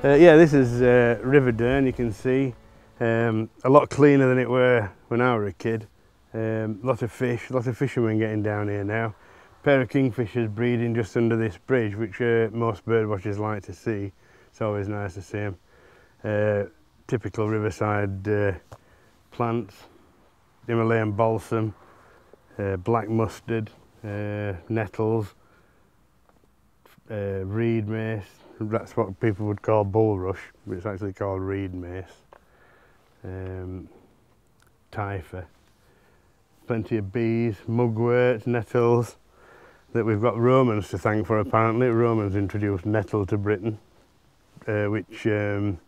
Yeah, this is River Dearne, you can see. A lot cleaner than it were when I were a kid. Lot of fish, lot of fishermen getting down here now. Pair of kingfishers breeding just under this bridge, which most bird watchers like to see. It's always nice to see them. Typical riverside plants, Himalayan balsam, black mustard, nettles, reed mace. That's what people would call bulrush, but it's actually called reed mace. Typha. Plenty of bees, mugwort, nettles, that we've got Romans to thank for apparently. Romans introduced nettle to Britain, which did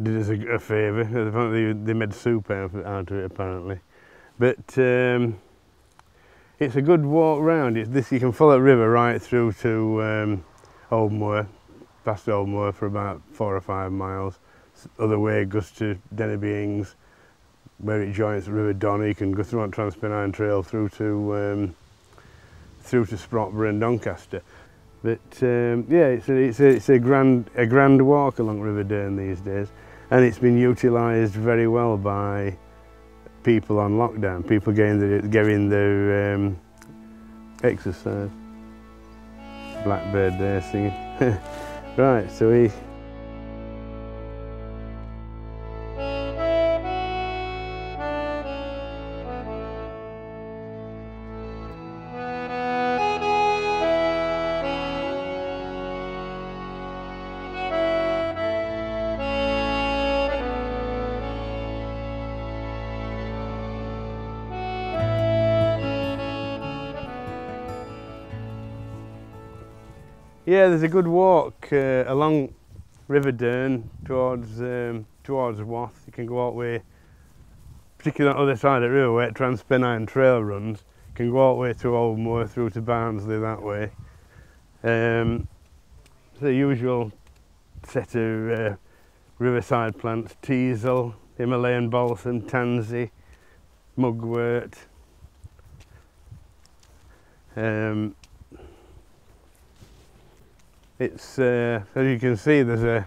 us a favour. They made soup out of it apparently. But it's a good walk round. You can follow the river right through to Oldmoor, past Oldmoor for about 4 or 5 miles. Other way goes to Dennebyings, where it joins the River Donner. You can go through on Transpennine Trail through to Sprotborough and Doncaster. But yeah, it's a grand walk along River Dearne these days, and it's been utilised very well by people on lockdown. People getting their exercise. Blackbird there singing. Right, so we. Yeah, there's a good walk along River Dearne towards Wath. You can go all the way, particularly on the other side of the river where Transpennine Trail runs. You can go all the way to Oldmoor through to Barnsley that way. It's the usual set of riverside plants: teasel, Himalayan balsam, tansy, mugwort. It's as you can see, it's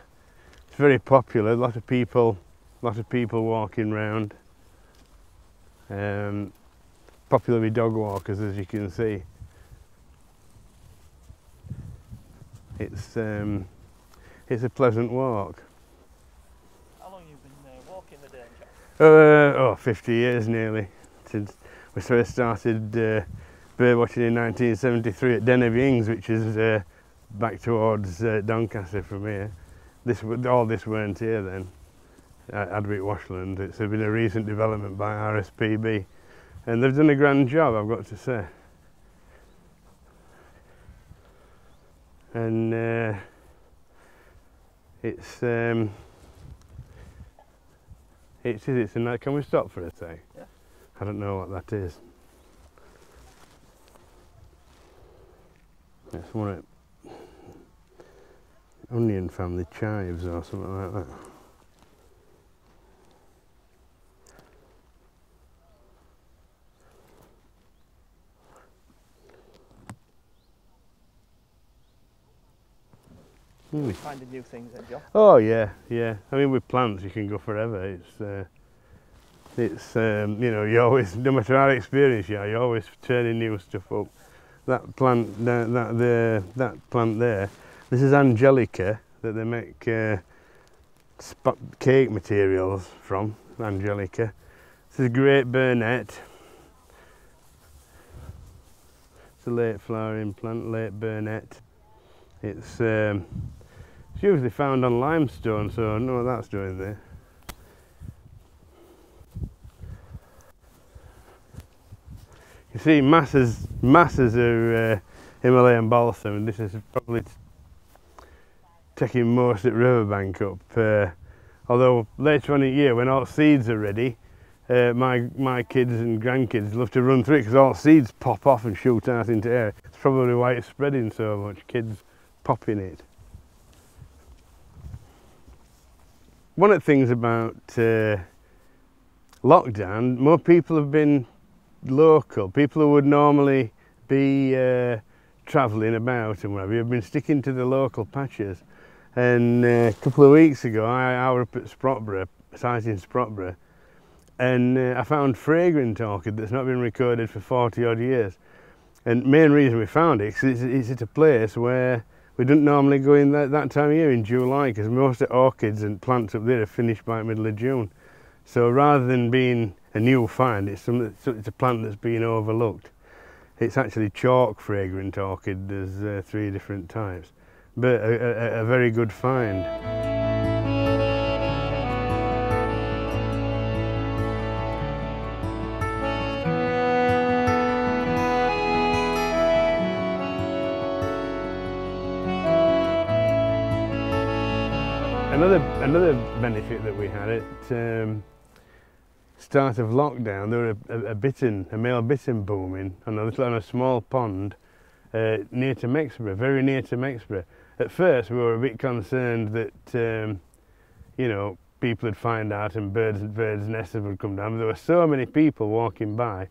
very popular. A lot of people walking round. Popular with dog walkers, as you can see. It's a pleasant walk. How long have you been walking the Dearne, Jack? 50 years nearly, since we first started bird watching in 1973 at Dennebyings, which is back towards Doncaster from here. All this weren't here then, at Adwick Washland. It's been a recent development by RSPB, and they've done a grand job, I've got to say. And it's a nice. Can we stop for a sec? Yeah. I don't know what that is. It's one of onion family chives or something like that. Always finding new things, then, John. Oh yeah, yeah. I mean, with plants you can go forever. It's you know, you always, no matter how experienced you are, you're always turning new stuff up. That plant, that plant there. This is Angelica that they make cake materials from. Angelica. This is great burnet. It's a late flowering plant, late burnet. It's usually found on limestone, so I don't know what that's doing there. You see masses of Himalayan balsam, and this is probably taking most at riverbank up. Although later on in the year, when all seeds are ready, my kids and grandkids love to run through it because all seeds pop off and shoot out into air. It's probably why it's spreading so much, kids popping it. One of the things about lockdown, more people have been local. People who would normally be travelling about and whatever, have been sticking to the local patches. And a couple of weeks ago I was up at Sprotborough, a site in Sprotborough, and I found fragrant orchid that's not been recorded for 40 odd years. And the main reason we found it is it's at a place where we don't normally go in that time of year in July, because most of the orchids and plants up there are finished by the middle of June. So rather than being a new find, it's a plant that's been overlooked. It's actually chalk fragrant orchid. There's 3 different types, but a very good find. Another benefit that we had at start of lockdown, there were a male bittern booming on a small pond near to Mexborough, very near to Mexborough. At first we were a bit concerned that you know, people would find out and birds' nests would come down. But there were so many people walking by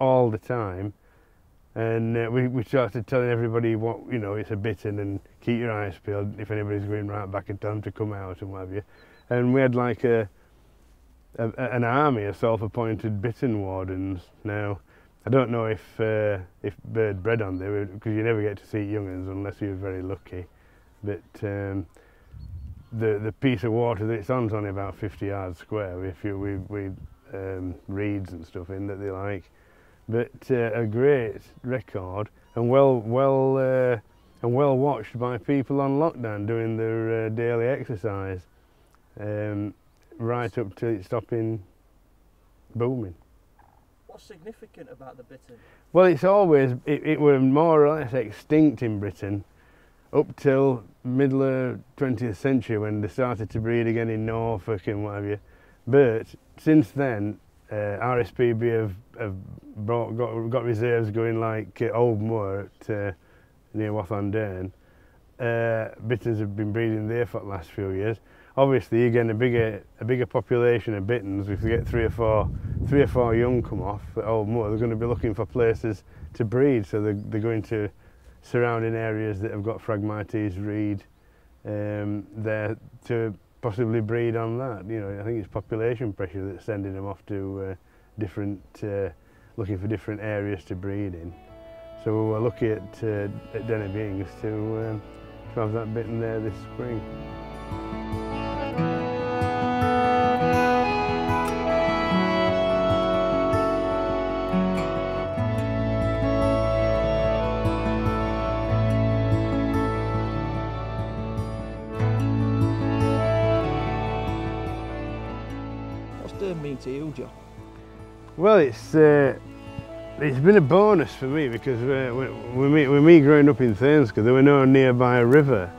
all the time, and we started telling everybody what, you know, it's a bittern and keep your eyes peeled if anybody's going right back and tell them to come out and what have you. And we had like an army of self-appointed bittern wardens. Now, I don't know if bird bred on there, because you never get to see young ones unless you're very lucky. But the piece of water that it's on is only about 50 yards square with reeds and stuff in that they like. But a great record, and well watched by people on lockdown doing their daily exercise, right up to it stopping booming. What's significant about the bittern? Well, it's always, it were more or less extinct in Britain up till middle of 20th century when they started to breed again in Norfolk and what have you. But since then, RSPB have got reserves going like Old Moor at near Lockey and Bitterns have been breeding there for the last few years. Obviously, again, a bigger population of bitterns. If we get three or four young come off at Old Moor, they're going to be looking for places to breed. So they're going to surrounding areas that have got Phragmites reed there to possibly breed on that. You know, I think it's population pressure that's sending them off to looking for different areas to breed in. So we're lucky at Dearne Beings to have that bittern there this spring. What's Dearne mean to you, John? Well, it's been a bonus for me because with me growing up in Thurnscoe, there were no nearby river.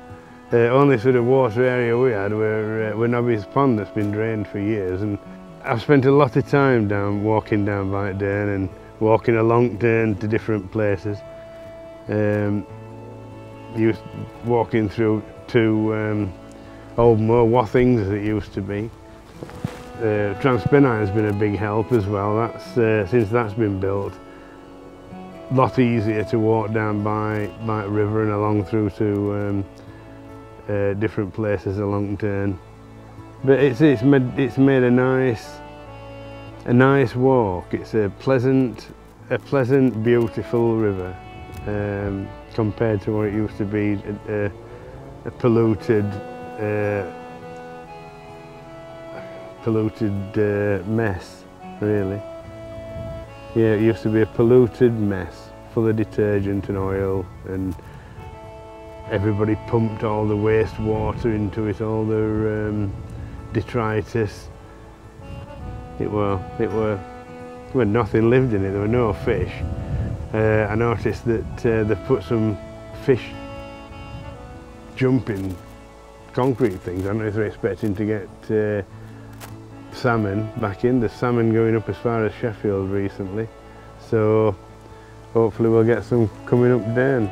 Only sort of water area we had were Nobby's Pond that's been drained for years, and I've spent a lot of time walking down by Dearne and walking along Dearne to different places. Walking through to Old Moor, Wathings as it used to be. Transpennine has been a big help as well. That's since that's been built, a lot easier to walk down by river and along through to different places along Dearne. But it's made a nice walk. It's a pleasant, beautiful river compared to what it used to be, a polluted mess, really. Yeah, it used to be a polluted mess, full of detergent and oil, and everybody pumped all the wastewater into it, all their detritus. It were nothing lived in it. There were no fish. I noticed that they've put some fish jumping concrete things. I don't know if they're expecting to get salmon back in. There's salmon going up as far as Sheffield recently, so hopefully we'll get some coming up Dearne.